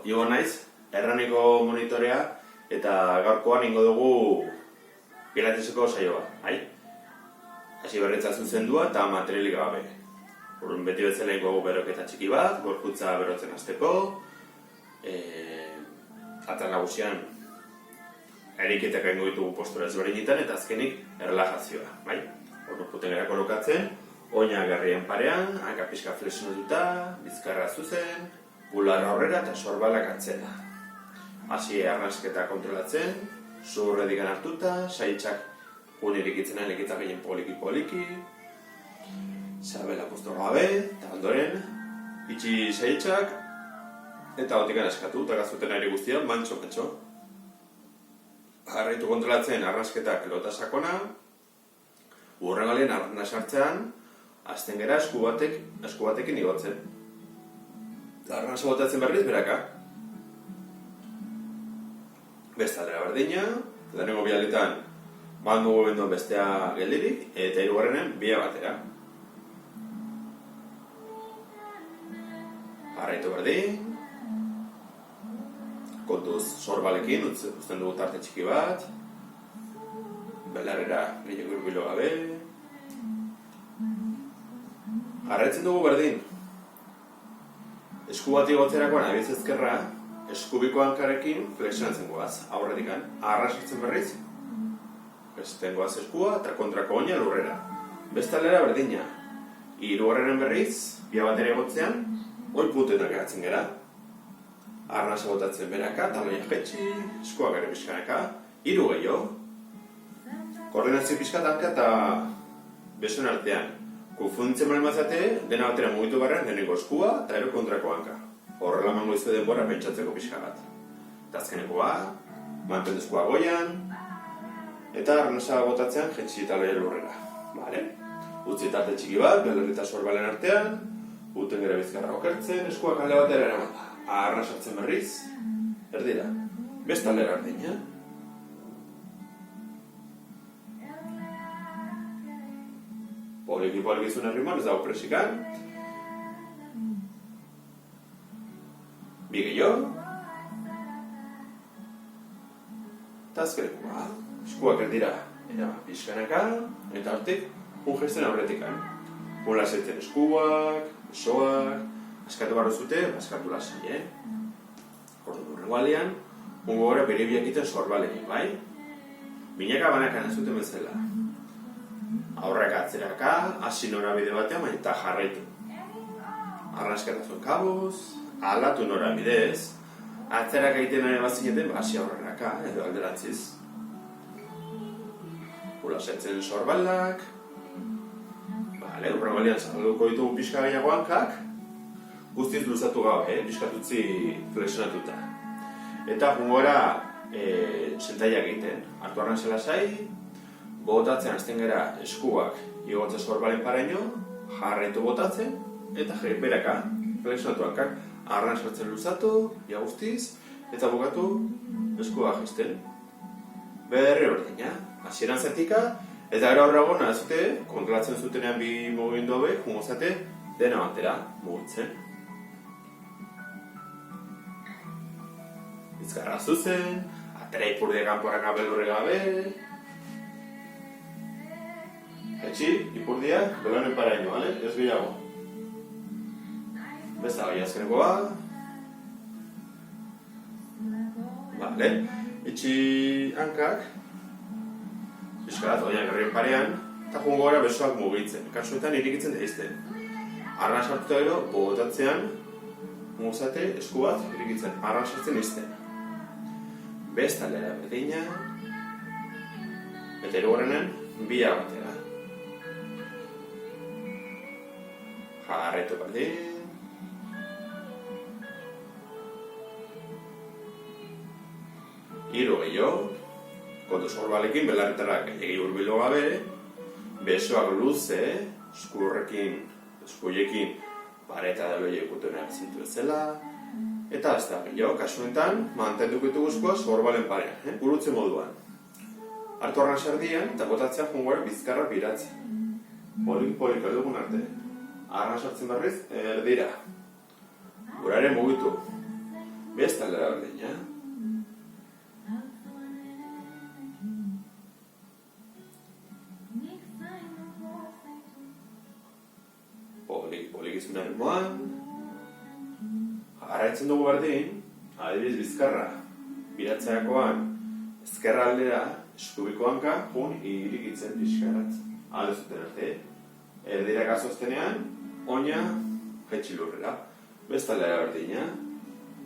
igo naiz, erraniko monitorea, eta gaurkoan ingo dugu pilateseko saioa, hasi berritza zuzendua eta materialik gabe. Urrun beti bezala ingo beroketa txiki bat, gorputza berotzen hasteko, atal nagusian eriketak ingo ditugu postura ezberdinetan eta azkenik erlajazioa, Orduan gara kolokatzen, oina garrien parean, hanka pixka flexionatuta, bizkarra zuzen, bularra aurrera eta sorbalak atzera. Hasi arnasketa kontrolatzen, zuhurredikan hartuta, saitzak unirikitzen irikitzak gehien poliki-poliki, sabela posto gabe, eta ondoren, itxi saitzak, eta otikan eskatu, eta gazuten ari guztia, mantxo-mantxo. Jarraitu kontrolatzen arnasketak lota sakona, urrengalien arnas hartzean, azten gara esku batekin igotzen. Arnasa botatzen berriz beraka. Bestaldera berdina, lehenengo bi aldetan bat mugimendu bestea geldirik, eta hirugarrenen bia batera. Jarraitu berdin, kontuz sorbalekin uzten dugu tarte txiki bat, belarrera gehiago hurbilu gabe. Jarraitzen dugu berdin. Esku bat igotzerakoan abiz ezkerra, eskubiko hankarekin flexionatzen goaz, aurretikan. Arrasatzen berriz, besten goaz eskua eta kontrako oina lurrera. Bestaldera berdina. Hirugarrenen berriz, bia batera egotzean, hoi putetan geratzen gara. Arnasa botatzen beraka, taloia jetxi, eskua gare pixkanaka, hiru gehiago. Koordinazio pixkatanka eta besoen artean. Kufuntzen balen bazate, dena batera mugitu barrean deneko eskua eta ero kontrako hanka. Horrela mango izue denbora pentsatzeko pixka bat. Eta azkenekoa, mantendu eskua goian, eta arnasa botatzean jetxi taloia lurrera. Utzi tarte txiki bat, belarri eta sorbalen artean, uten gara bizkarra okertzen, eskua kalde batera eramata. Arnasatzen berriz, erdira, bestaldera ardina. Poliki zuen herriman, ez dago presikan. Bi gehiago. Eta azkenekoa, eskuak erdira, pixkanaka, eta hortik, gesten aurretikan. Mula zaitzen eskuak, besoak, askatu barro zute, askatu lasai, Ordu durrengo aldean, gora bere biakiten sorbalekin, Minaka banakan ez zuten bezala. Aurrak atzeraka, hasi norabide batean, eta jarraitu. Arraskatazun kabuz, aldatu norabidez, atzerak egiten nahi bazineten, hasi aurreraka, edo alderantziz. Ulasetzen sorbalak, urrengo aldean zabalduko ditugu pixka gehiago hankak, guztiz luzatu gabe, pixkatutzi flexionatuta. Eta jungora sentaiak egiten, hartu arnasa lasai, botatzen hasten gara eskuak igotze sorbalen paraino, jarraitu botatzen, eta beraka, flexionatu hankak, arnasa hartzen luzatu, guztiz, eta bukatu eskua gesten. Berri berdina, hasieran zatika, eta gara horreago nahazute, kontrolatzen zutenean bi mugimendu hauek, jungozate, dena batera mugitzen. Bizkarra zuzen, atera ipurde kanporaka belurre gabe. Etxi, ipurdiak, belonen paraino, ez gehiago. Besta gai azkenekoa. Etxi hankak, pixkarat, oinak herrien parean, eta jungo gara besoak mugitzen, kasuetan irikitzen daizten. Arnas hartuta gero, botatzean, muguzate, esku bat, irikitzen, arnas hartzen izten. Bestaldera berdina, eta hirugarrenen bia batera. Jarraitu berdin. Hiru gehiago, kontu sorbalekin belarritarak egi hurbilu gabe, besoak luze, eskuiekin pareta da loiek utenak zintu ezela, eta ez da gehiago, kasuetan, mantenduko ditugu eskua sorbalen parean, gurutze moduan. Hartu arnasa erdian, eta botatzea jungoa bizkarra biratzen. Polik dugun arte. Arnasa hartzen berriz, erdira. Gurare mugitu. Beste aldera berdina. Poliki izunaren moan. Jarraitzen dugu berdin, adibidez bizkarra. Biratzeakoan, ezkerra aldera, eskubiko hanka, irikitzen pixkarat. Alde zuten arte. Erdira gazoztenean, oina, jaitsi lurrera. Beste aldera berdina.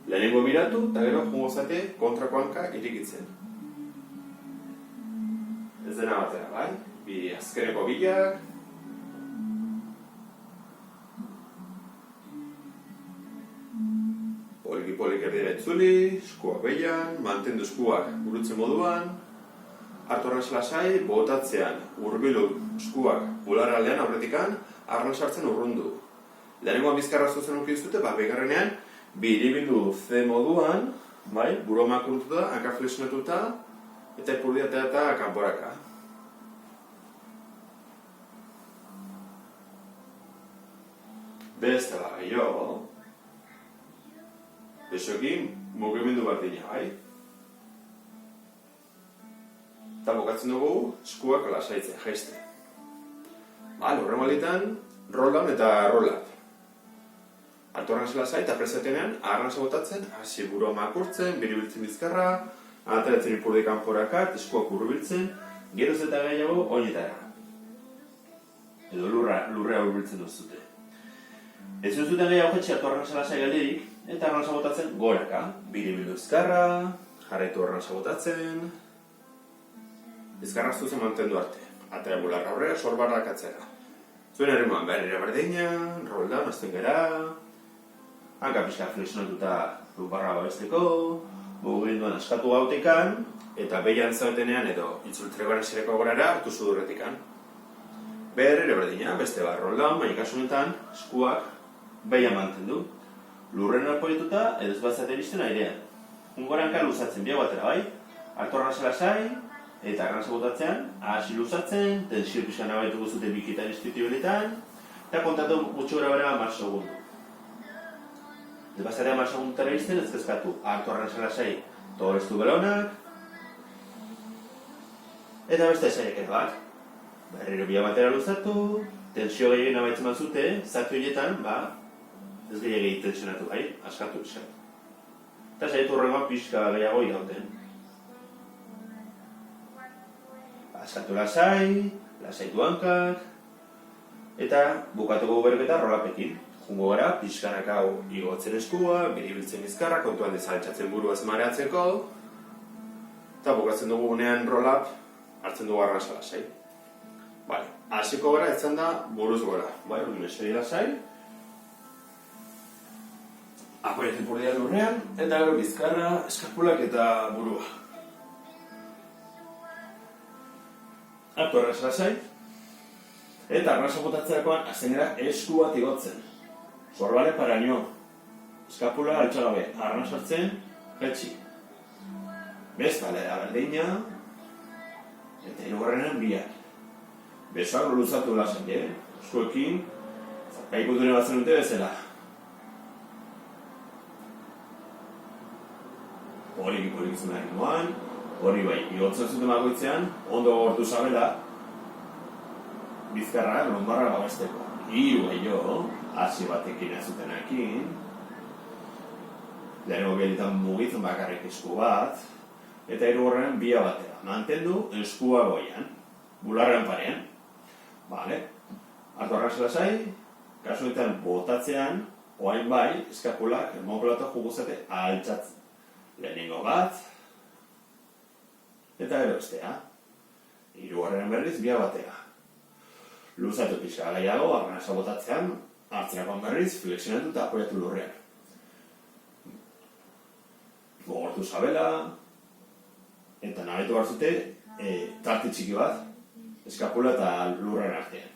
Lehenengo biratu, eta gero jungo zate kontrako hanka irikitzen. Ez dena batera, bai? Bi azkeneko bilak. Poliki erdira itzuli, eskuak behian, mantendu eskuak burutzen moduan. Hartu arnaz lasai, botatzean, hurbilu eskuak bular aldean aurretikan, arnaz sartzen urrundu. Lehenengoan bizkarra zuzen ukizute, begarrenean, bi iribildu ze moduan, bai, buromak urtuta, hanka flexionatuta, eta ipurdiatea eta kanporaka. Beste gehiago. Besoekin mugimendu berdina, bai? Eta bukatzen dugu, eskuak lasaitzen, jaiste. Horren balitan, roll-down eta roll-up. Hartu arnaz lasai eta presetenean, arnaz botatzen, hasi burua makurtzen, biribiltzen bizkarra, ateratzen ipurdi kanporakat, eskuak urbiltzen, geroz eta gehiago oinetara. Edo lurrea urbiltzen duzute. Ez zuten gehiago jetxe hartu arnaz lasai galderik, eta arnaz botatzen goraka. Biribildu bizkarra, jarraitu arnaz botatzen, bizkarra zuzen mantendu arte. Atera bularra aurrera, sorbarrak atzera. Zuen errimoan berrira berdina, roll down, azten gara, hanka pixka flexionatuta lubarra babesteko, mugimenduan askatu gautikan, eta behian zautenean edo itzultregoan esireko gorara hartu sudurretikan. Berrira berdina, beste bat roll down, baina kasunetan, eskuak behian mantendu. Lurren alpoietuta edo ez batzat eristen airean. Ungoranka luzatzen, biago batera, bai? Hartu arnaz lasai, eta arnaz botatzean, hasi luzatzen, tensio pixka nabaituko zute bikitan institutibenetan, eta kontatu gutxi gora bera 10 segundu. Ez bazarea 10 segundutara izten, ez kezkatu. Hartu arnaz lasai, togorestu belonak, eta beste esaiek bat. Berriro biago batera luzatu, tensio gehien nabaitzen bazute, zatu horietan, ez gehiagei tensionatu, bai, askatu pixkat. Eta saiatu horrengoan pixka gehiago irauten. Askatu lasai, lasaitu hankak, eta bukatuko berketa rollapekin. Jungo gara, pixkanak hau igotzen eskua, biribiltzen bizkarra, kontuan dezaltzatzen burua mareatzeko, eta bukatzen dugu gunean rollap, hartzen dugu arnasa lasai. Bale, hasiko gara, etzan da buruz gora. Bai, eseri lasai, apoiatzen purdia lurrean, eta gero bizkarra, eskapulak eta burua. Hartu arnaz lasai, eta arnasa botatzeakoan azten gara esku bat igotzen. Sorbare paraino, eskapula altxagabe, arnaz hartzen, jetxi. Bestalera berdina, eta hirugarrenean biak. Besoak luzatu lasai, eskuekin, zarkaikutune batzen dute bezala. Poliki zunaren moan, hori bai, igotzen zuten bakoitzean, ondo gortu zabela, bizkarra, lumbarra babesteko. Hiru gehiago, hasi batekin ez zutenekin, lehenengo bialitan mugitzen bakarrik esku bat, eta hirugarrenean bia batera. Mantendu eskua goian, bularrean parean. Bale, hartu arnaz lasai, kasuetan botatzean, oain bai, eskapulak, hemoplata juguzate altxatzen. Lehenengo bat, eta gero bestea. Hirugarren berriz, bia batera. Luzatu pixka gehiago, arnasa botatzean, hartzerakoan berriz, flexionatu eta apoiatu lurrean. Gogortu zabela, eta nabetu barzute, tarte txiki bat, eskapula eta lurren artean.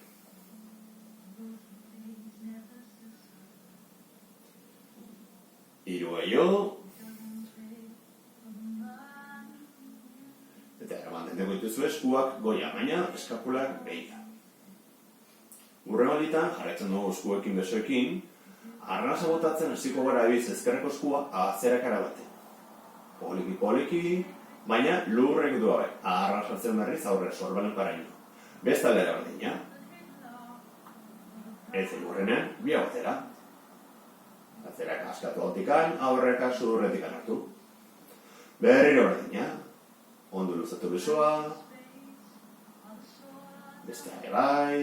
Hiru gehiago, eta mantenteko dituzu eskuak goia, baina eskapulak behia. Urre balitan, jarraitzen dugu eskuekin besoekin, arnasa botatzen hasiko gara ebiz ezkerreko eskua atzerakara baten. Poliki, baina lurrek du gabe. Arrasatzen berriz aurre sorbalen paraino. Bestaldera berdina. Ez lurrenean, bi batera. Atzerak askatu autikan, aurreka zurretikan hartu. Berriro berdina. Ondo luzatu besoa. Beste ere bai.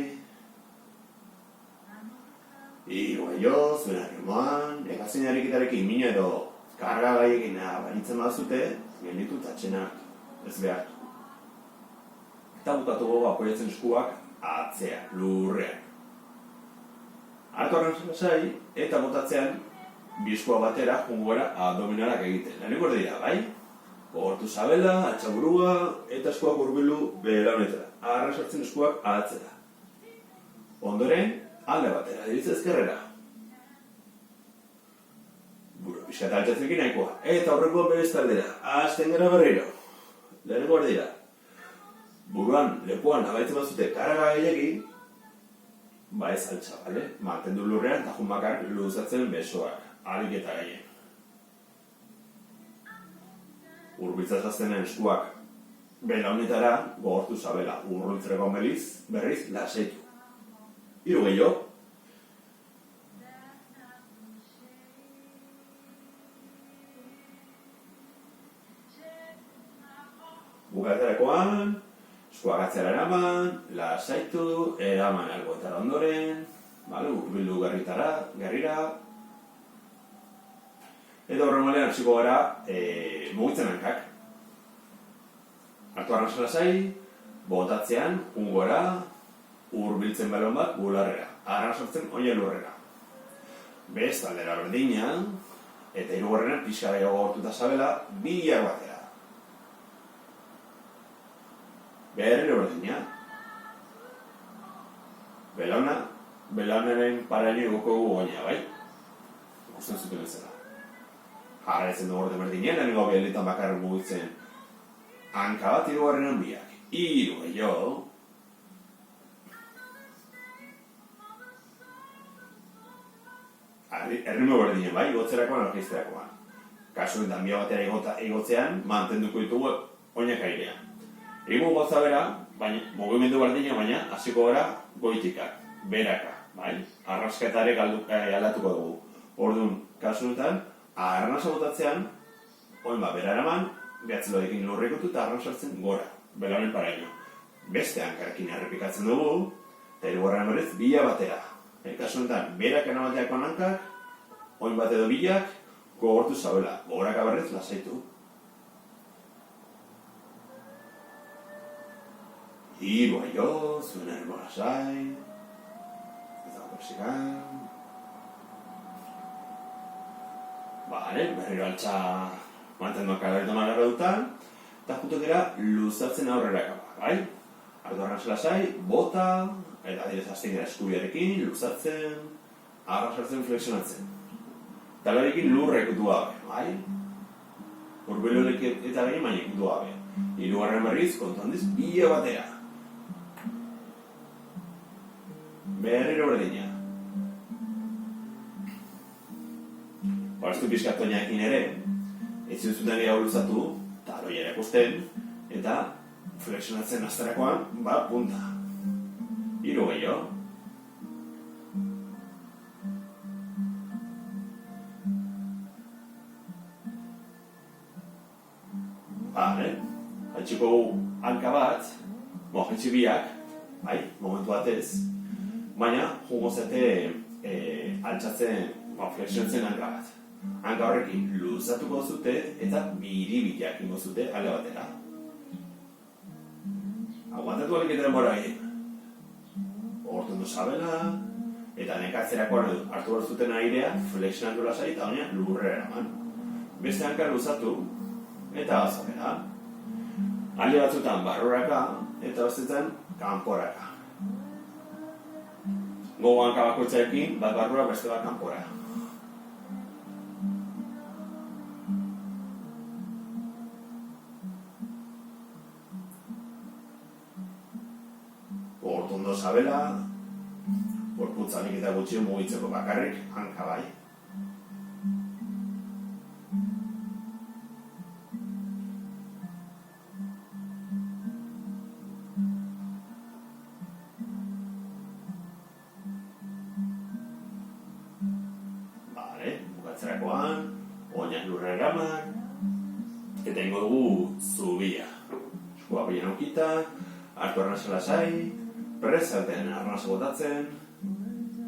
Iru gaio, zuen harremoan, egazin ariketarekin mina edo karga gaiekin banitzen bazute, gelditu tatxenak ez behar. Eta bukatu gogo apoiatzen eskuak atzea, lurrean. Hartu arren lasai, eta botatzean bizkoa batera jungora abdominalak egiten. Lehenengo dira, bai? Gogortu sabela, atxaburua, eta eskuak hurbilu belaunetara. Arrasartzen eskuak atzera. Ondoren, alde batera, diritz ezkerrera. Buro, pixka eta altxatzekin nahikoa. Eta aurrekoa bestaldera, hasten gara berriro. Lehenengo dira. Buruan, lepoan, abaitzen bazute karaga gehiagin, ba ez altxa, bale? Mantendu lurrean, eta junbakar luzatzen besoak, alik eta gehien. Urbiltzazaztenen eskuak belaunetara gogortu zabela, urruntzereko meliz, berriz, laseitu. Hiru gehiago. Bukaterakoan, eskuak atzera eraman, lasaitu, eraman alboetara ondoren, urbildu gerrira. Edo horremalean hasiko gara mugitzen hankak. Hartu arnasa lasai, botatzean, jungora, urbiltzen balon bat bularrera, arrasartzen oia lurrera. Bestaldera berdina, eta hirugarrenean pixka gehiago gogortuta zabela, bilar batera. Berriro berdina. Belaunaren paraino egoko goina, bai? Ikusten zuten bezala. Jarraitzen dugu orde berdina, lehenengo bialetan bakarrik mugitzen hanka bat, hirugarrenean biak. Hiru gehiago. Errimo berdinen, bai, igotzerakoan orkeizterakoan. Kasu eta bia batera igotzean, mantenduko ditugu oinak airean. Egingo gotza bera, mugimendu berdina, baina hasiko gara goitikak, beraka, bai? Arrasketare aldatuko dugu. Orduan, kasu honetan, arnasa botatzean, bera eraman, behatzeloekin lurrikutu eta arnasartzen gora, belaunen paraino. Beste hankarkin errepikatzen dugu, eta hirugarren berriz, bila batera. Kasu honetan, berak eramateako hankak, oin bat edo bilak, gogortu zabela, gogorak aberrez lasaitu. Hiru gaio, zuen ermo lasai, ez dago persikan. Berriro altxa mantenduak kalaretu malarra dutan, eta jutu dira luzatzen aurrera kapa, bai? Ardu arnasa lasai, bota, eta direz hasten dira eskubiarekin, luzatzen, arrasartzen, flexionatzen. Talarekin lurrek du gabe, bai? Urbilolek eta behin mainek du gabe. Hirugarren berriz, kontu handiz, bila batera. Berriro berdina. Baraztu pizkatoinaekin ere, ez zuten gehiago luzatu, eta aloia erakusten, eta flexionatzen azterakoan, punta. Hiru gehiago. Haitxiko hanka bat, haitxi biak, momentu batez, baina jungo zate altxatzen, flexionatzen hanka bat. Hanka horrekin luzatuko zute eta biribilak ingo zute alde batera. Aguantatu aliketaren bora egin. Hortu ondo sabela, eta nekatzerako hartu behar zuten airea, flexionatu lasai eta baina lurrera eraman. Beste hanka luzatu, eta azabela. Alde batzutan barruraka, eta bestetan kanporaka. Gogo hanka bakoitzarekin, bat barrura, beste bat kanpora. Hortu ondo sabela, gorputzalik eta gutxi mugitzeko bakarrik, hanka bai. koina lurra eraman, eta ingo dugu zubia. Eskua bien aukita, hartu arnasa lasai, presaten arnasa botatzen,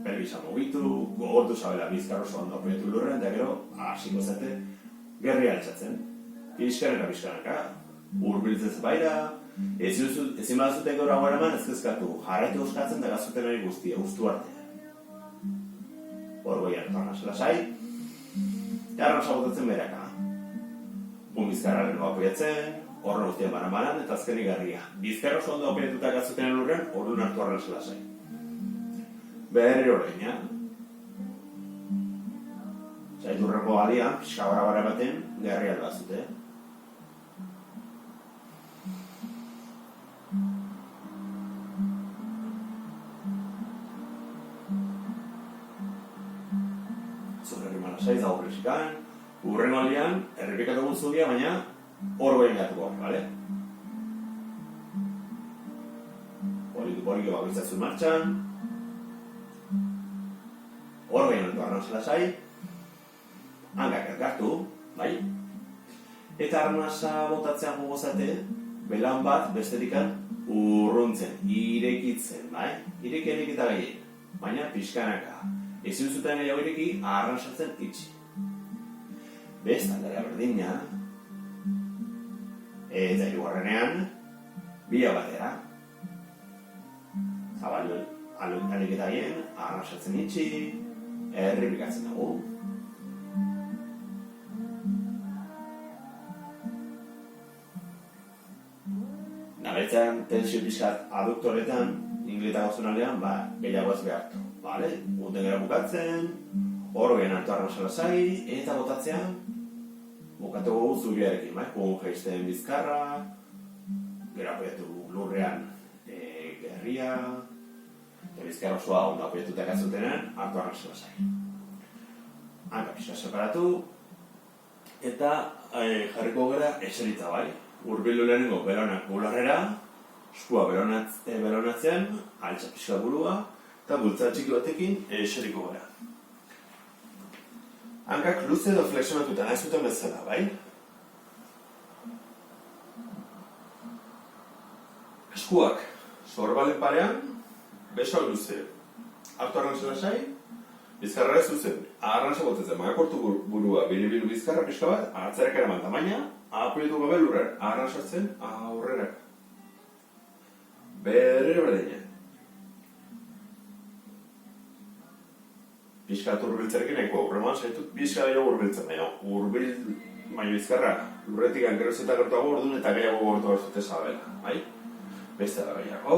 perbisa mugitu, gogortu zabela bizkar oso ondo apoietu lurren, eta gero, hasiko zate, gerri altxatzen. Pixkanaka, hurbiltzen zebaira, ezin badazuten gaur hau eraman ezkezkatu, jarraitu euskatzen da gazuten hori guztia, guztu arte. Hor goian arnasa lasai, eta arnasa botatzen beraka. Bizkarraren apoiatzen, horren guztien banan eta azkenik garria. Bizkar oso ondo apoietutak gazuten lurren, orduan hartu arnasa lasai. Berri horreina. Zaiturreko balian, pixka bara baten, garri albazute. Zorreri malasai, zago presikan, urren olian, errepikatugun zubia, baina hor goien gatuko, bale? Poliki bakoitzazu martxan, hor goien gatu arnasa lasai, hankak elkartu, bai? Eta arnasa botatzean gogozate, belan bat bestetikan urruntzen, irekitzen, bai? Irekita gehien, baina pixkanaka. Ezin zuten gehiago ireki, arnasatzen itxi. Bestaldera berdina, eta hirugarrenean, bila batera. Zabaldu aliketa gehien, arnasatzen itxi, errepikatzen dugu. Nabetzen tensio pixkat aduktoretan, ingleta gozunalean, gehiago ez behartu. Bale, guten gara bukatzen, hor gehen hartu arnasa lasai, eta botatzean, bukatu gogu zubiarekin, pugun jaisten bizkarra, gero apoiatu lurrean gerria, eta bizkarra osoa ondo apoiatutak azutenean, hartu arnasa lasai. Hanka pixka separatu, eta jarriko gara eserita bai. Urbildu lehenengo belonak bularrera, eskua belonatzean, altxa pixka burua, eta bultza txiki batekin eseriko gara. Hankak luze edo flexionatuta nahi zuten bezala, bai? Eskuak zorbalen parean, besoak luze. Hartu arnasa lasai, bizkarra ez zuzen. Arnasa botetzen, magakortu burua, bilibilu bizkarra pixka bat, atzerak eraman tamaina, apoietu gabe lurren, arnasatzen aurrerak. Berriro berdina. Pixka urbiltzarekin nahiko aurreman zaitut, pixka gehiago urbiltzen, baina bizkarra lurretik geroz eta gertuago orduan eta gehiago gortu bazute zabela, bai? Beste da gehiago,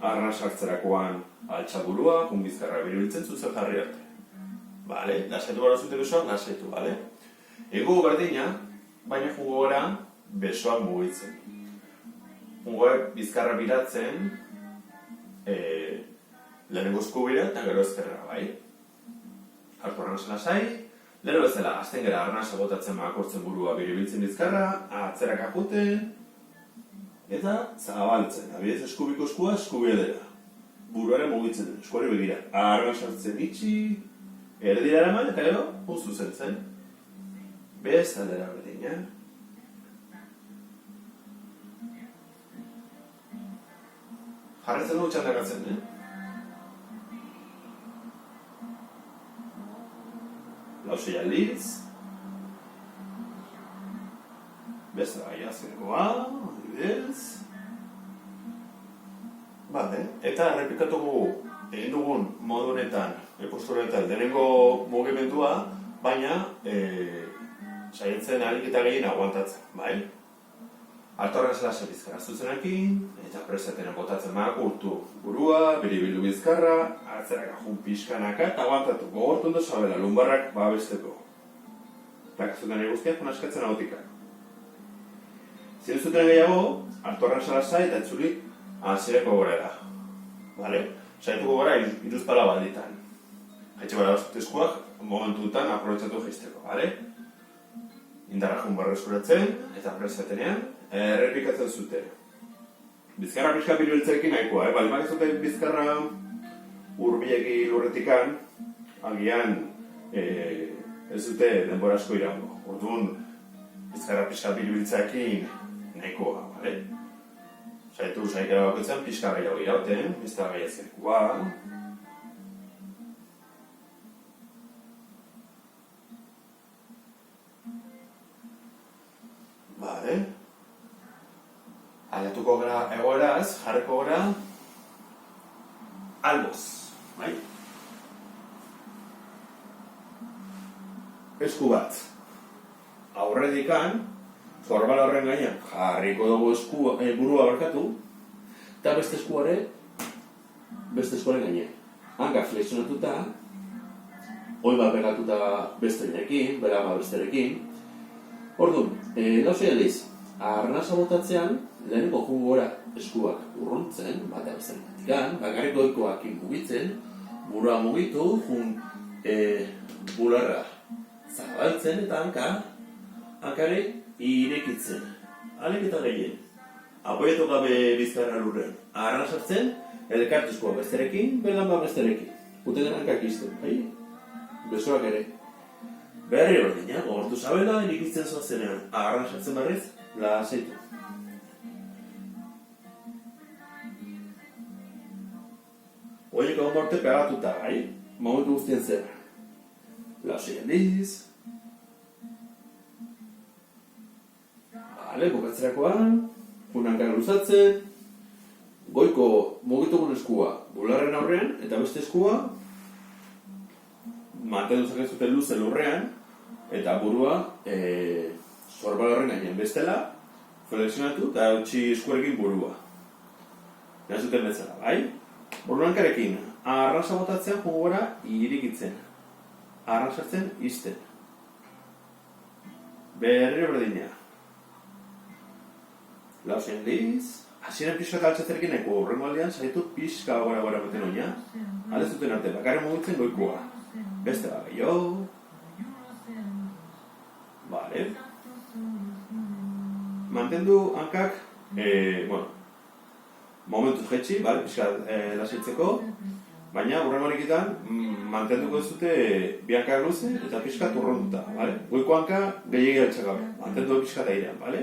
arnas hartzerakoan altxaburua, bizkarra biribiltzen zuzen jarri arte. Bale, lasaitu gara zute besoak, lasaitu, bale? Ego berdina, baina jugo gara besoak mugitzen. Jugoak bizkarra biratzen, lehenengo eskubira eta gero ezkerra, bai? Hartu arnasa lasai, leheno bezala, azten gara arnasa botatzen magakortzen burua biribiltzen bizkarra, atzerak ajuten, eta zabaltzen, abidez eskubiko eskua eskubia dela. Buruaren mugitzen, eskuari begira. Arnasa hartzen itxi, erdira eraman eta gero, zuzen zen. Bestaldera berdina. Jarretzen dugu txandakatzen, Lausei aldiz. Beste bai azkenekoa, adibidez. Bale, eta errepikatugu egin dugun modu honetan, posturetan, denengo mugimendua, baina saietzen aliketa gehien aguantatzen, bai? Hartu arnasa lasai bizkarra zuzenekin, eta presetenen botatzen magakurtu burua, biribildu bizkarra, atzerak ajun pixkanaka, eta aguantatu, gogortu ondo sabela, lumbarrak babesteko. Plakazuten nahi guztiak, askatzen ahotikak. Zin zuten gehiago, hartu arnasa lasai eta entzuli hasierako gorera. Bale? Saituko gora iruzpala balditan. Jaitxe bara eskuak, momentutan aprobetxatu jaisteko, bale? Indarra jun barreskuratzen, eta presetenean, errepikatzen zuten. Bizkarra pixka biribiltzerekin nahikoa, balimak ez zuten bizkarra urbilegi lurretikan, agian ez dute denbora asko iraungo. Orduan, bizkarra pixka biribiltzeakin nahikoa, bale? Saiatu saikera bakoitzan pixka gehiago irauten, bizta gehiatzekua. Bale. Aldatuko gara egoeraz, jarriko gara alboz, bai? Esku bat. Aurredikan, zorbal horren gainean jarriko dugu burua barkatu, eta beste eskuaren gainean. Hanka flexionatuta, hoi bat pegatuta besterekin, berama besterekin. Orduan, lauzei aldiz, arnasa botatzean, lehenengo jugu gora eskuak urruntzen, batea besterekin, bakarrik goikoakin mugitzen, burua mugitu, bularra zabaltzen eta hankare irekitzen. Alek eta gehien. Apoiatu gabe bizkarra lurren. Arran sartzen, elkartu eskua besterekin, belamba besterekin. Guten hankak izten, bai? Besoak ere. Berri berdina, gogortu zabela, irikitzen zoazenean. Arran sartzen berriz, lasaitu. Oiek egon borte pegatuta, bai? Momentu guztien zer. Lausei handiz. Bale, bukatzerakoan, hankara luzatzen, goiko mugitugun eskua bularren aurrean, eta beste eskua mantendu zakezuten luze lurrean, eta burua zorbal horren gainean bestela, flexionatu eta utzi eskuarekin burua. Nazuten bezala, bai? Hankarekin, arrasa botatzean jugora irikitzen. Arrasartzen izten. Berriro berdina. Lauzei handiz. Hasieran pixka altxatzerekin nahiko horrengo aldean saitu pixka gora beten oina. Alde zuten arte, bakarren mugitzen goikoa. Beste bat gehiago. Vale. Mantendu hankak, momentuz jetxi, pixka lasaitzeko. Baina, hurrengo horrekitan, mantenduko ez dute bihankak luze eta pixka turronduta, bale? Goiko hanka gehiagia altxakabe, mantendu pixka da irean, bale?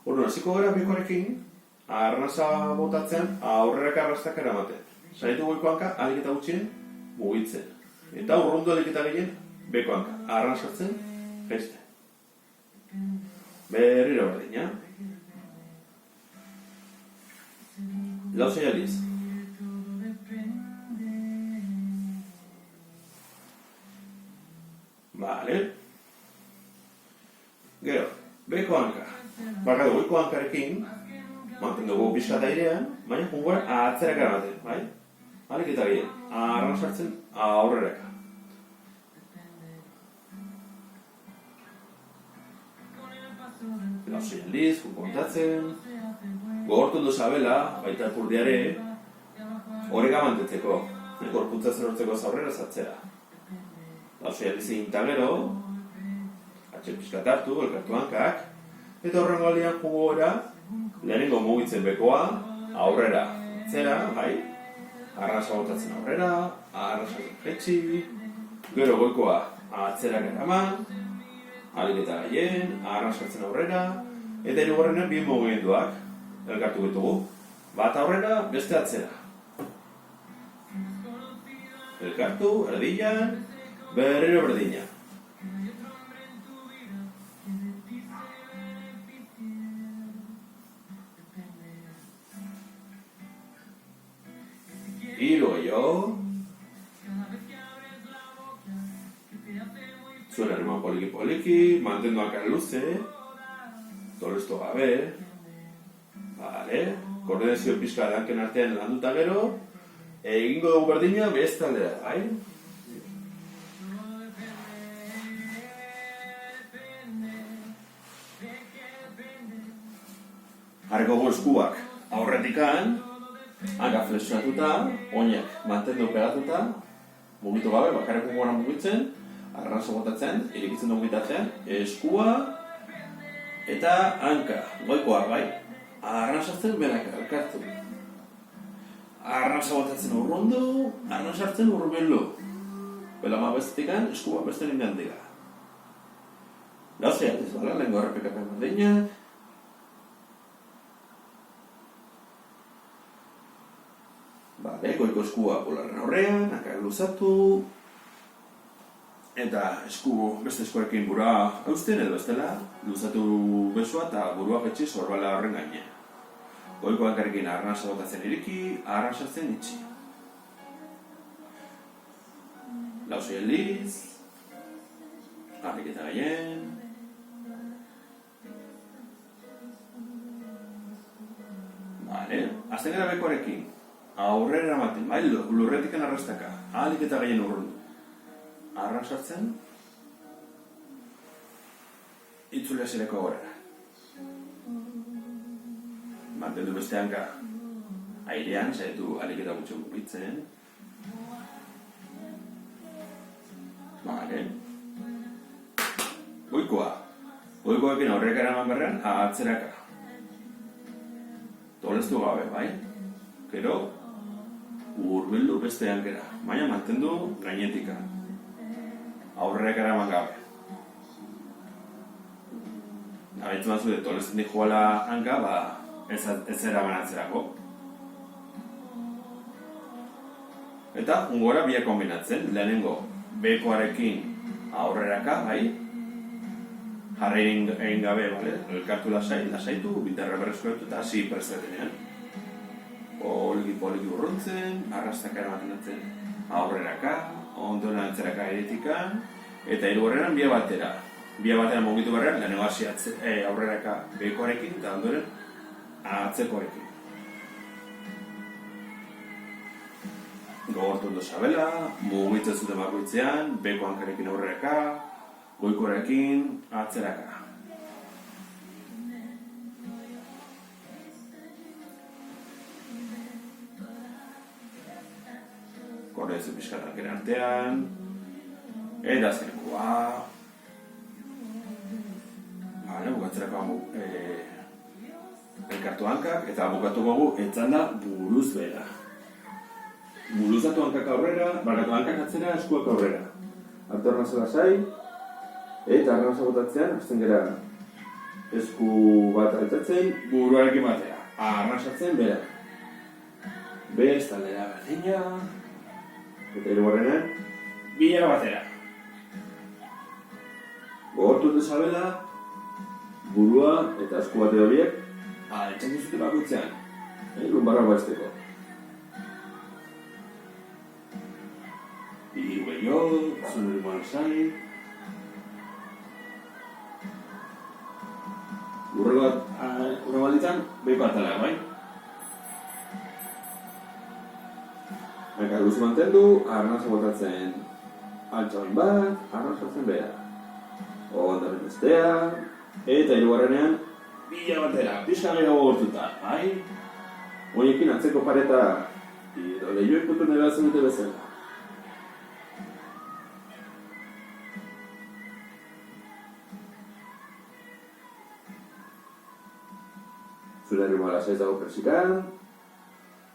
Orduan, hasiko gara bikoarekin, arnasa botatzean aurrerak arrastak eramaten. Saitu goiko hanka, alik eta gutxien, mugitzen. Eta urrundu alik eta gehien, beko hanka, arnasartzen, jeste. Berriro berdina. Lauzei aldiz. Vale. Gero, beko hanka. Bakatu, goiko hankarekin, mantendugu pixka eta irean, baina jungora atzerak eramaten, bai? Alik eta gehien, arran sartzen aurreraka. Lauzei aldiz, kontatzen, gogortu ondo zabela, baita epurdiare, horrega mantetzeko, gorputzatzen hortzeko zaurrera zatzera. Lauzei aldizin eta gero, atxe pixkat hartu, elkartu hankak, eta horrengo aldean jugu gora, lehenengo mugitzen bekoa, aurrera, zera, bai? Arrasa botatzen aurrera, arrasa jetxi, gero goikoa atzerak eraman, alik eta gehien, arrasatzen aurrera, eta hirugarrenean bi mugimenduak elkartu ditugu. Bat aurrera, beste atzera. Elkartu, erdian, berriro berdina. Hiru gehiago. Zuen herman poliki, mantendu hankar luze, tolestu gabe. Vale, koordinazio pixka da hanken artean landuta gero, egingo dugu berdina beste aldera, bai? Harriko gu eskuak aurretikan, hanka flexionatuta, oinak mantendu pegatuta, mugitu gabe, bakarrik gora mugitzen, arranzo botatzen, irikitzen dugu bitartean, eskua eta hanka, goikoa, bai? Arranzartzen benak elkartu. Arranza botatzen urrundu, arranzartzen urrubelu. Belama bestetik eskua beste nintzen dira. Gauzea, ez bala, lehenko errepikapen berdinak. Bale, goiko eskua polarren aurrean, akar luzatu. Eta beste eskuarekin burua eusten edo bestela, luzatu besua eta burua jetxe sorbala horren gainean. Goiko hankarekin arnasa botatzen iriki, arrasatzen itxi. Lausoi aldiz, arriketa gaien. Bale, azten gara bekoarekin, aurrera eramaten, bai, lurretiken arrastaka, ahalik eta gaien urrundu. Arrasatzen, itzulea zireko gorera. Mantendu beste hanka airean, zaitu ahalik eta gutxo mugitzen. Bale. Goikoekin aurreka eraman berrean, atzeraka. Toleztu gabe, bai? Gero, urbildu beste hankera, baina mantendu gainetika. Aurreka eraman gabe. Abaitu batzu de tolezten di joala hanka, ez eraman atzerako. Eta, ungora biak kombinatzen, lehenengo bekoarekin aurreraka, bai? Jarra egin gabe, bale? Elkartu lasaitu, bitarra berrezkoetu eta hasi prestatenean. Poliki urruntzen, arrastaka eramaten aurreraka, ondoen antzeraka eretikan, eta hirugarrenan bia batera. Bia batera mugitu berrean, lehenengo hasi aurreraka bekoarekin eta ondoren atzekoarekin. Gogortu ondo sabela, mugitzen zuten bakoitzean, beko hankarekin aurreraka, goikorekin atzeraka. Korrezu pixkatak artean, eta azkenekoa. Bukatzerako elkartu hankak, eta bukatuko gu etzanda buruz bera. Buruzatu hankak aurrera, hankak atzera, eskuak aurrera. Artorna zela zai, eta arnasa botatzean, azten gara esku bat altatzen, buruarekin batera. Arnasatzen bera. Bez, taldera berdina, eta hirugarrenean, bila batera. Gogortu dezabela, burua eta esku bate horiek altxan dizute bakoitzean, lumbarra baizteko. Hiru gehiago, zure limon esai. Urre balditan, behin partala, bai? Eka guzi mantendu, arnasa botatzen altxain bat, arnasatzen behar. Ondaren bestea, eta hirugarrenean, bila batera, pixka gehiago gortuta, bai? Hoiekin atzeko pareta, edo lehioek putu nire batzen dute bezala. Zure errimo lasaiz dago persikan,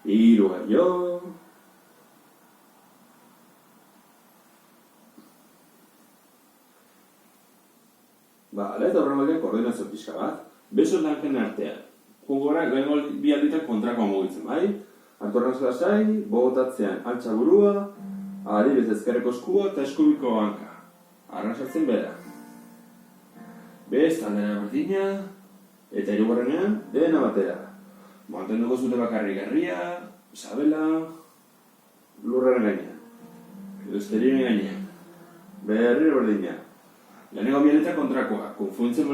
hiru gehiago. Bale, eta horren batean koordinazio pixka bat. Beso lanken artean. Jugora, lehenko bi alditan kontrakoa mugitzen, bai? Artorran zela zai, bogotatzean altxa burua, adibez ezkerreko eskua eta eskubiko hanka. Arrasatzen bera. Bez, taldera berdina, eta hirugarrenean, dena batera. Mantenduko zute bakarrik herria, sabela, lurraren gainean. Esterien gainean. Berriro berdina. Lehenengo bialeta kontrakoa, konfunitzen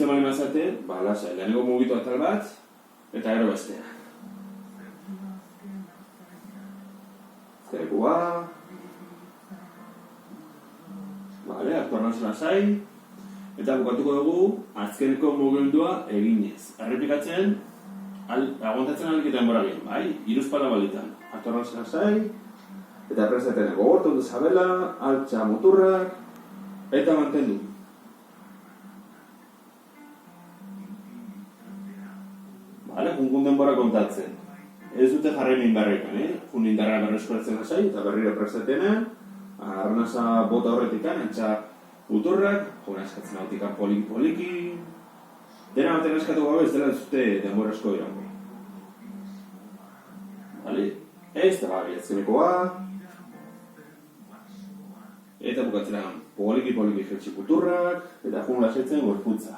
bali mazate, lasai, lehenengo mugitu atal bat, eta gero bestea. Ezkerrekoa. Bale, aktuarnan zela zai, eta bukatuko dugu azkeneko mugimendua eginez. Errepikatzen, aguantatzen aliketen bora bien, bai? Iruzpala balitan. Aktuarnan zela zai, eta prestaten gogortu ondo zabela, altxa muturrak, eta mantendu. Bale, kunkun denbora kontatzen. Ez dute jarri minbarrekan, jun indarra berreskuratzen lasai, eta berriro prestatena, arnasa bota horretikan, antxa uturrak, jona eskatzen autikan poliki-poliki, dena baten eskatu gabe ez dela zute denbora asko irango. Bale? Ez da gabi azkenekoa, eta bukatzeran poliki-poliki jetxik uturrak, eta jun lasetzen gorputza.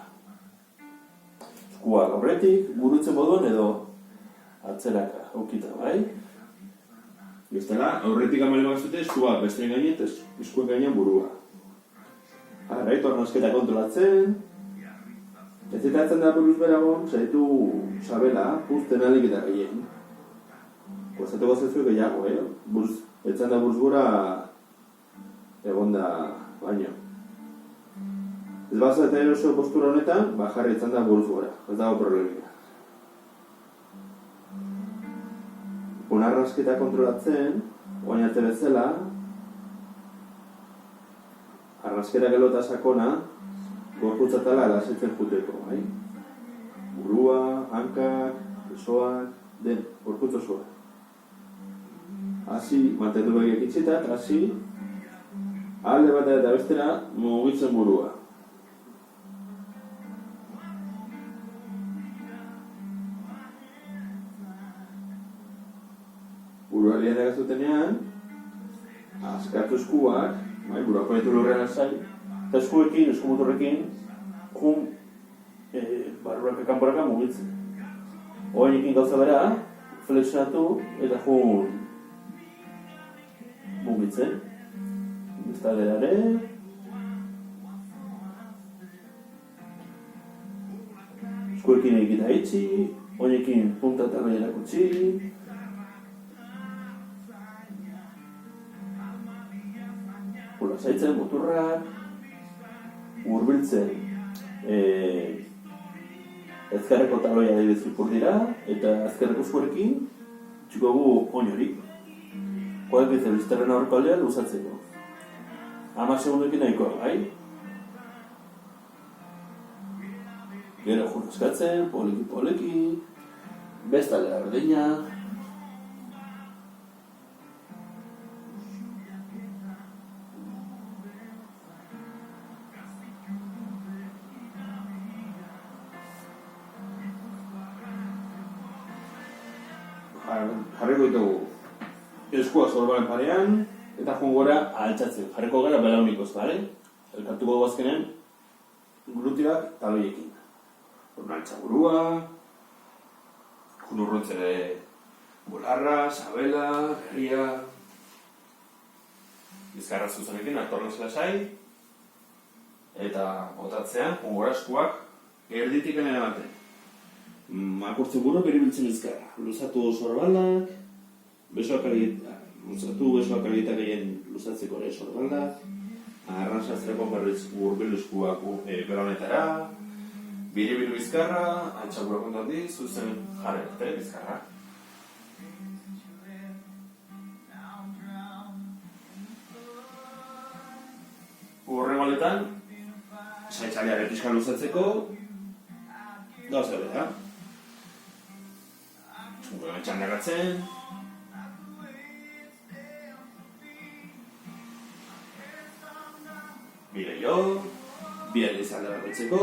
Eskuak aurretik, burutzen moduan edo atzeraka aukita, bai? Bestela, aurretik amale bagazute eskuak besteren gainean eta eskuen gainean burua. Arraitu arnasketa kontrolatzen, ez eta etzen da buruz beragon, zaitu sabela, puzten alik eta gehien. Kostatu gozatzuk gehiago, etzen da buruz gura egon da baino. Ez baza eta eroso postura honetan, jarri etzen da buruz gora, ez dago problemia. Arrasketa kontrolatzen, oain arte bezala, arrasketa gelo eta sakona, gorputzatala lasetzen juteko, bai? Burua, hankak, besoak, den, gorputz osoa. Hasi, mantendu begiak itxita, eta hasi, alde bat eta bestera, mugitzen burua. Burualian egazutenean, askatu eskuak, buruak konetu lurrean azai, eta eskuekin, eskumuturrekin, jun barruak kanporaka mugitzen. Oainekin gauza bera, flexionatu eta jun mugitzen. Bestalderare, eskuekin egita itxi, oainekin punta eta behirak utzi, zaitzen, muturrak, hurbiltzen ezkerreko taloia adibidez ipur dira, eta ezkerreko eskuarekin txiko gu oin hori. Koak bizar bizterren aurreko aldea luzatzeko. 10 segundoekin nahikoa, bai? Gero jun eskatzen, poliki-poliki, bestaldera berdina. Jarriko ditugu eskua sorbalen parean eta joan gora altxatzen. Jarriko gara belaunikoz, bale? Elkartuko dugu azkenen glutiak taloiekin. Altxa burua, jun urruntzere bularra, sabela, berria, bizkarra zuzenekin, atornez lasai, eta botatzean, joan gora eskuak erditik ematen. Makurtze buru beribiltzen bizkarra. Luzatu sorbalak, besoak argita gehien luzatzeko ere sorbalak, arrantzazteko berriz hurbil eskuak belonetara, biribilu bizkarra, antxabura kontandi, zuzen jarri arte bizkarra. Horren baletan, saitzalearen pixka luzatzeko, gauza bera. Txandakatzen, bire jo, bire izalde batetzeko,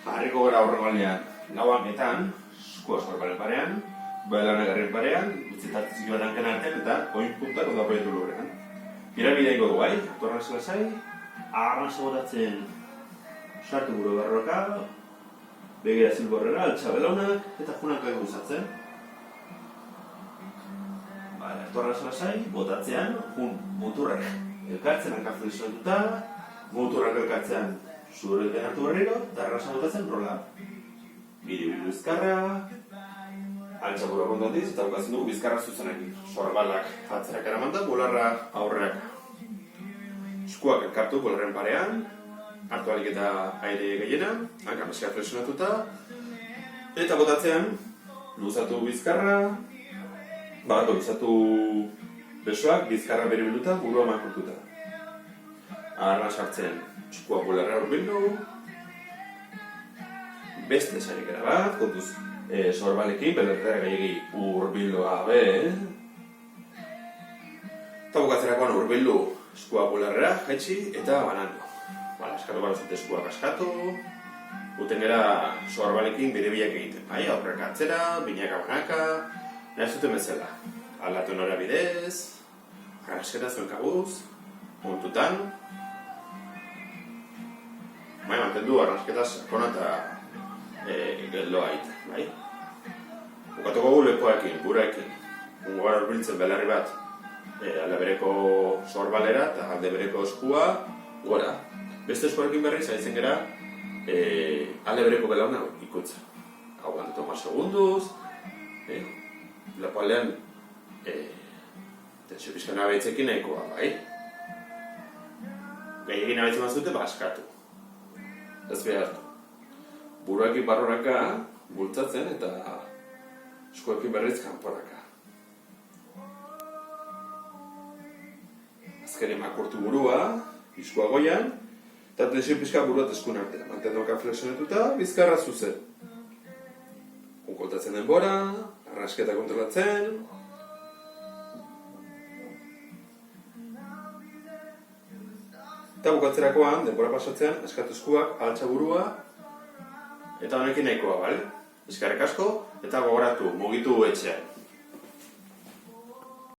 harriko gara aurregoalean lauaketan, eskua sorbalen parean, bailanegarren parean, utzitatzen zibatanken artean eta oin puntak oda proiektu lurrean. Pirabidea ingo du bai, torren zelasai, arnasa botatzen sartu buru barroka, begira zilborrera, altxabelaunak eta junak egu usatzen. Torren zelasai, botatzean, jun muturrak elkartzen hankaflexionatuta, muturrak elkartzean zureten hartu berriro, eta arnasa botatzen rola. Biribilu bizkarra, altxabura kontatiz, eta bukatzen dugu bizkarra zuzenekin. Sorbalak atzerak eramanta, bularra aurreak. Eskuak elkartu bularren parean, hartu alik eta aire gehiena, hankameskia flexionatuta, eta botatzean, luzatu bizkarra, luzatu besoak bizkarra beribiluta, burua makurtuta. arna sartzen eskua bularra urbildu. Beste saiakera bat, kontuz sorbalekin, belertera gehiagi urbildu gabe. Eta bukatzerakoan urbildu eskua bularrera, jaitsi eta banandu. Eskatu gara zute eskuak askatu, guten gara sorbalekin bide-biak egiten. Aurrek atzera, binaka banaka, nahi zuten bezala. Aldatu nora bidez, arrasketa zuen kabuz, puntutan. Mantendu arrasketa sakona eta geldoa egiten. Bukatuko gu lepoekin, buraekin. Ungo gara urbiltzen belarri bat alde bereko sorbalera eta alde bereko eskua gora. Beste eskuarekin berriz, haitzen gara, alde bereko belauna ikutzen. Hau bandetu 10 segunduz, lepoaldean tensio pixka nabaitzekin nahikoa, bai? Gehiagin nabaitzen bazute, askatu. Ez behartu. Buruekin barroraka bultzatzen eta eskuekin berriz kanporaka. Azkenean makurtu burua, eskua goian, eta tensio pixka buruat eskun artean. Mantendoka flexionetuta, bizkarra zuzen. Unkoltatzen denbora, arrasketa kontrolatzen. Eta bukatzerakoan, denbora pasatzean, askatu eskuak, altza burua, eta honekin nahikoa, bale? Eskerrik asko, eta gogoratu, mugitu etxean.